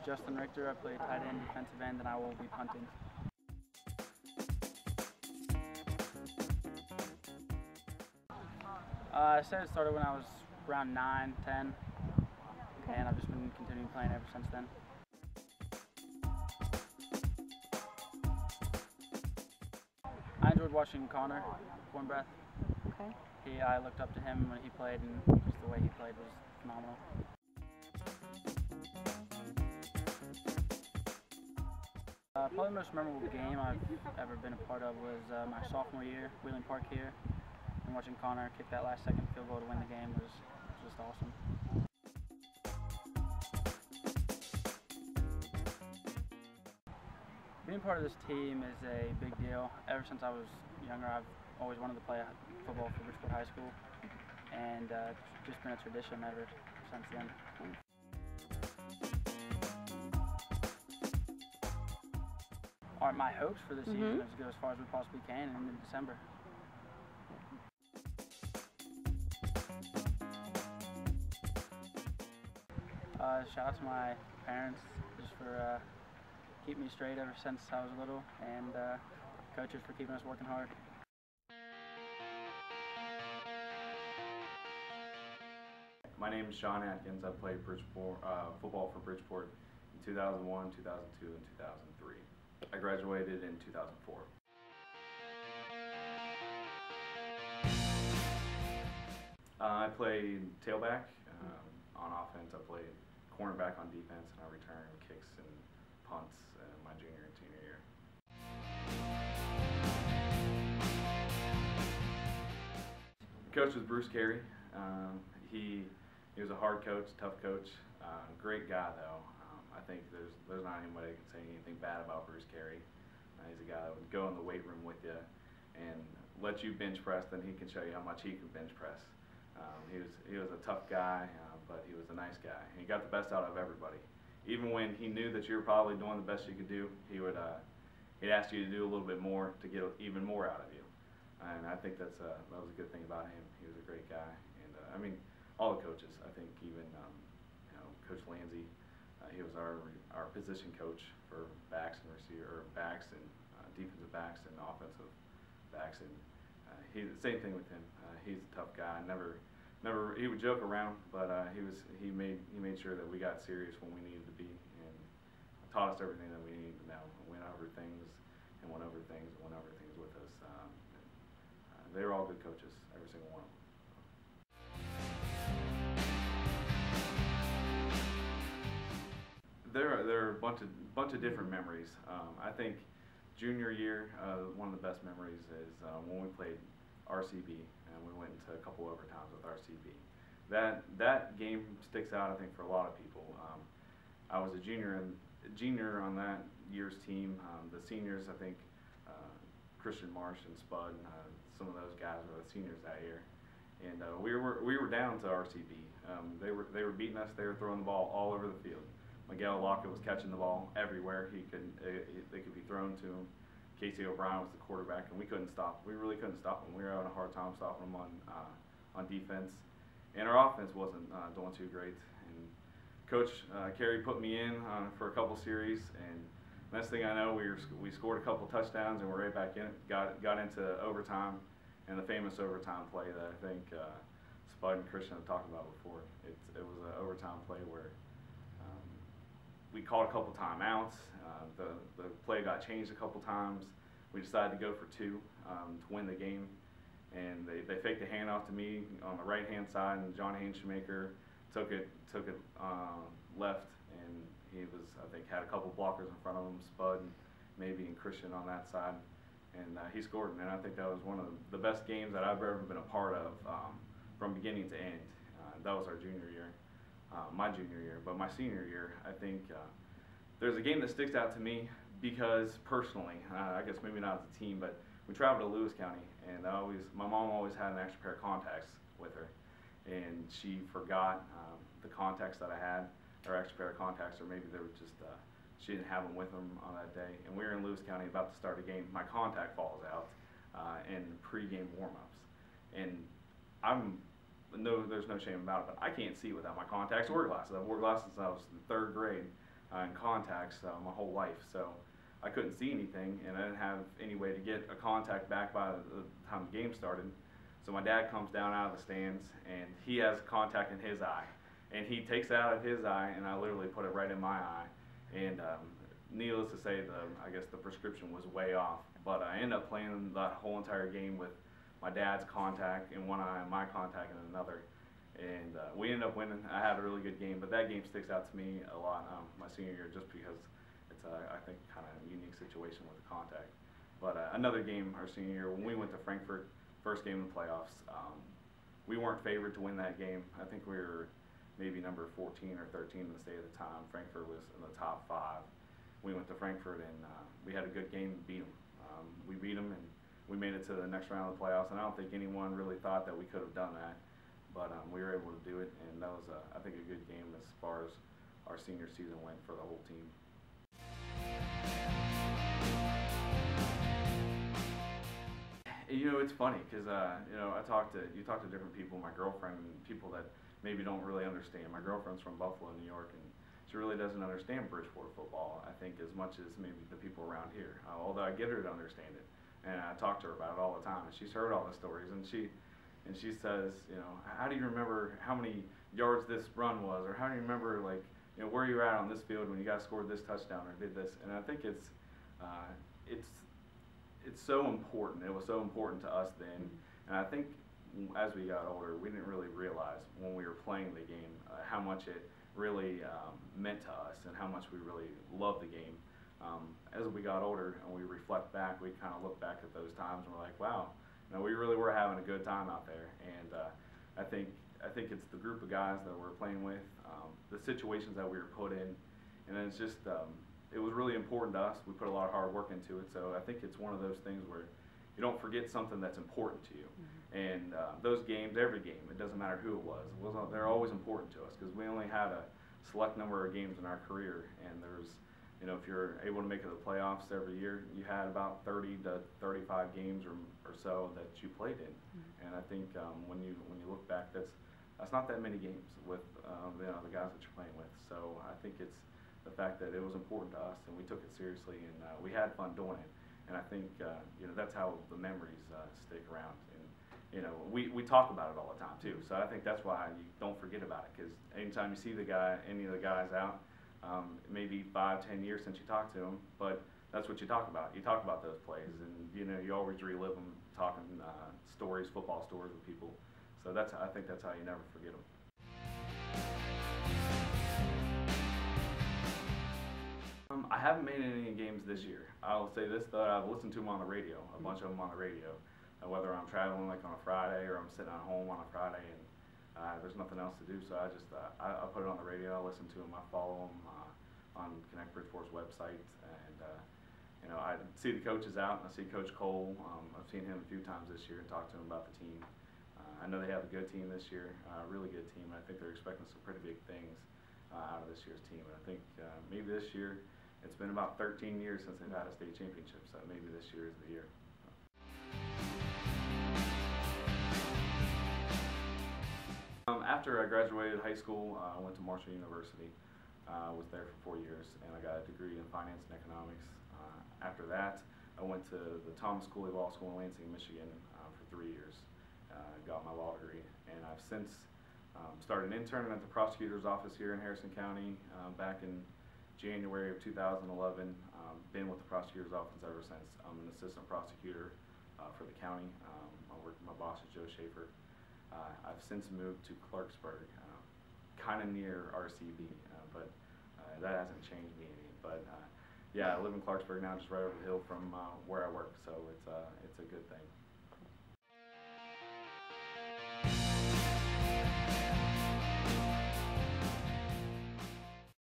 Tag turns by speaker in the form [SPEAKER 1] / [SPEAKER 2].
[SPEAKER 1] Justin Richter. I play tight end, defensive end, and I will be punting. I started when I was around 9, 10, and I've just been continuing playing ever since then. I enjoyed watching Connor Cornbreath.
[SPEAKER 2] Okay.
[SPEAKER 1] I looked up to him when he played, and just the way he played was phenomenal. Probably the most memorable game I've ever been a part of was my sophomore year, Wheeling Park here, and watching Connor kick that last second field goal to win the game was just awesome. Being part of this team is a big deal. Ever since I was younger, I've always wanted to play football for Bridgeport High School, and it's just been a tradition ever since then. My hopes for the season is to go as far as we possibly can in December. Shout out to my parents just for keeping me straight ever since I was little, and coaches for keeping us working hard.
[SPEAKER 3] My name is Shawn Adkins. I played football for Bridgeport in 2001, 2002, and 2003. I graduated in 2004. I played tailback. On offense, I played cornerback on defense, and I returned kicks and punts my junior and senior year. Coach was Bruce Carey. He was a hard coach, tough coach, great guy though. I think there's not anybody that can say anything bad about Bruce Carey. He's a guy that would go in the weight room with you and let you bench press, then he can show you how much he can bench press. He was a tough guy, but he was a nice guy. He got the best out of everybody. Even when he knew that you were probably doing the best you could do, he'd ask you to do a little bit more to get even more out of you. And I think that was a good thing about him. He was a great guy, and I mean, all the coaches. I think even Coach Lanzi, he was our position coach for backs and defensive backs and offensive backs, and same thing with him. He's a tough guy. He would joke around, but he made sure that we got serious when we needed to be, and taught us everything that we needed to know. Went over things with us. They were all good coaches, every single one of them. There are a bunch of different memories. I think junior year, one of the best memories is when we played RCB, and we went into a couple overtimes with RCB. That game sticks out, I think, for a lot of people. I was a junior on that year's team. The seniors, I think, Christian Marsh and Spud, some of those guys were the seniors that year, and we were down to RCB. They were beating us. They were throwing the ball all over the field. Miguel Lockett was catching the ball everywhere. They could be thrown to him. Casey O'Brien was the quarterback, and we couldn't stop. We really couldn't stop them. We were having a hard time stopping them on defense, and our offense wasn't doing too great. And Coach Carey put me in for a couple series, and next thing I know, we scored a couple touchdowns, and we're right back in it. Got into overtime, and the famous overtime play that I think Spud and Christian have talked about before. It was an overtime play where we called a couple timeouts. The play got changed a couple times. We decided to go for 2 to win the game, and they faked the handoff to me on the right-hand side, and John Hainshoemaker took it left, and he I think had a couple blockers in front of him, Spud, maybe, and Christian on that side, and he scored. And I think that was one of the best games that I've ever been a part of, from beginning to end. That was our junior year. My junior year, but my senior year, I think there's a game that sticks out to me because personally, I guess maybe not as a team, but we traveled to Lewis County, and my mom always had an extra pair of contacts with her, and she forgot the contacts that I had, or extra pair of contacts, or maybe they were just she didn't have them with them on that day, and we were in Lewis County about to start a game. My contact falls out in pre-game warm-ups, and there's no shame about it, but I can't see without my contacts or glasses. I've worn glasses since I was in 3rd grade. and contacts my whole life, so I couldn't see anything, and I didn't have any way to get a contact back by the time the game started. So my dad comes down out of the stands, and he has contact in his eye, and he takes it out of his eye, and I literally put it right in my eye. And needless to say, I guess the prescription was way off, but I ended up playing that whole entire game with my dad's contact in one eye and my contact in another. And we ended up winning. I had a really good game, but that game sticks out to me a lot my senior year, just because it's I think kind of a unique situation with the contact. But another game our senior year, when we went to Frankfurt, first game in the playoffs, we weren't favored to win that game. I think we were maybe number 14 or 13 in the state at the time. Frankfurt was in the top 5. We went to Frankfurt, and we had a good game and beat them. We beat them, and we made it to the next round of the playoffs, and I don't think anyone really thought that we could have done that. But we were able to do it, and that was, I think, a good game as far as our senior season went for the whole team. You know, it's funny because you know, you talk to different people, my girlfriend, and people that maybe don't really understand. My girlfriend's from Buffalo, New York, and she really doesn't understand Bridgeport football, I think, as much as maybe the people around here. Although I get her to understand it, and I talk to her about it all the time, and she's heard all the stories, and she says, you know, how do you remember how many yards this run was, or how do you remember, like, you know, where you were at on this field when you guys scored this touchdown or did this? And I think it's so important. It was so important to us then, and I think as we got older, we didn't really realize when we were playing the game how much it really meant to us and how much we really loved the game. As we got older and we reflect back, we kind of look back at those times and we're like, wow, you know, we really were having a good time out there. And I think it's the group of guys that we're playing with, the situations that we were put in, and it's just it was really important to us. We put a lot of hard work into it, so I think it's one of those things where you don't forget something that's important to you. And those games, every game, it doesn't matter who it was, they're always important to us because we only had a select number of games in our career, and there's, you know, if you're able to make it to the playoffs every year, you had about 30 to 35 games or so that you played in. And I think when you look back, that's not that many games with you know, the guys that you're playing with. So I think it's the fact that it was important to us, and we took it seriously, and we had fun doing it. And I think you know, that's how the memories stick around. And you know, we talk about it all the time too. So I think that's why you don't forget about it, because anytime you see any of the guys out, maybe 5-10 years since you talked to them, but that's what you talk about. You talk about those plays, and you know, you always relive them, talking stories, football stories with people. So I think that's how you never forget them. I haven't made any games this year. I'll say this though, I've listened to them on the radio, a bunch of them on the radio, whether I'm traveling like on a Friday or I'm sitting at home on a Friday and there's nothing else to do, so I just I put it on the radio, I listen to them, I follow them on Connect Bridgeport's website, and you know, I see the coaches out, and I see Coach Cole. I've seen him a few times this year and talked to him about the team. I know they have a good team this year, a really good team, and I think they're expecting some pretty big things out of this year's team. And I think maybe this year, it's been about 13 years since they've had a state championship, so maybe this year is the year. After I graduated high school, I went to Marshall University. I was there for 4 years, and I got a degree in finance and economics. After that, I went to the Thomas Cooley Law School in Lansing, Michigan for 3 years. Got my law degree, and I've since started interning at the prosecutor's office here in Harrison County back in January of 2011. Been with the prosecutor's office ever since. I'm an assistant prosecutor for the county. I work with my boss is Joe Schaefer. I've since moved to Clarksburg, kind of near RCB, but that hasn't changed me any. But yeah, I live in Clarksburg now, just right over the hill from where I work, so it's a good thing.